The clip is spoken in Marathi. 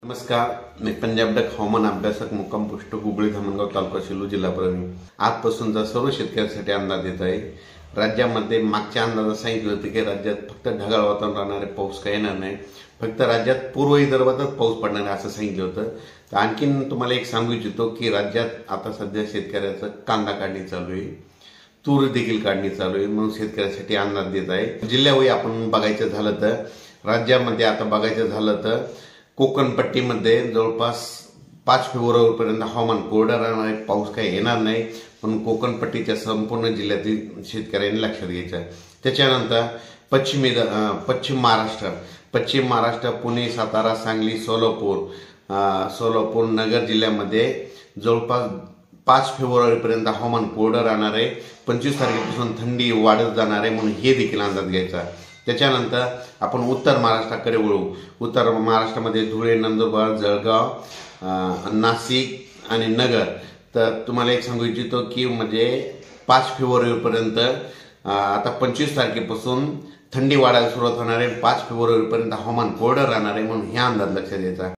नमस्कार, मी पंजाब डक हवामान अभ्यासक मुक्काम पोस्ट हुबळी धामणगाव तालुका सेलू जिल्हा परभणी। आजपासूनचा सर्व शेतकऱ्यांसाठी अंदाज येत आहे। राज्यामध्ये मागच्या अंदाजात सांगितलं होतं की राज्यात फक्त ढगाळ वातावरण राहणार आहे, पाऊस काही येणार नाही, फक्त राज्यात पूर्व विदर्भातच पाऊस पडणार आहे असं सांगितलं होतं। तर आणखीन तुम्हाला एक सांगू इच्छितो की राज्यात आता सध्या शेतकऱ्याचं कांदा काढणी चालू आहे, तूर देखील काढणी चालू आहे, म्हणून शेतकऱ्यासाठी अंदाज देत आहे। जिल्ह्यावरी आपण बघायचं झालं तर राज्यामध्ये आता बघायचं झालं तर कोकण पट्टीमध्ये जवळपास 5 फेब्रुवारीपर्यंत हवामान कोरडं राहणार आहे, पाऊस काही येणार नाही, पण कोकण पट्टीच्या संपूर्ण जिल्ह्यातील शेतकऱ्यांनी लक्षात घ्यायचं आहे। त्याच्यानंतर पश्चिम महाराष्ट्र पुणे, सातारा, सांगली, सोलापूर, नगर जिल्ह्यामध्ये जवळपास 5 फेब्रुवारीपर्यंत हवामान कोरडं राहणार आहे, 25 तारखेपासून थंडी वाढत जाणार आहे, म्हणून हे देखील अंदाज घ्यायचा। त्याच्यानंतर आपण उत्तर महाराष्ट्राकडे वळू। उत्तर महाराष्ट्रामध्ये धुळे, नंदुरबार, जळगाव, नाशिक आणि नगर। तर तुम्हाला एक सांगू इच्छितो की म्हणजे 5 फेब्रुवारीपर्यंत आता 25 तारखेपासून थंडी वाढायला सुरुवात होणार आहे, 5 फेब्रुवारीपर्यंत हवामान कोरडं राहणार आहे, म्हणून हे अंदाज लक्षात घ्यायचा।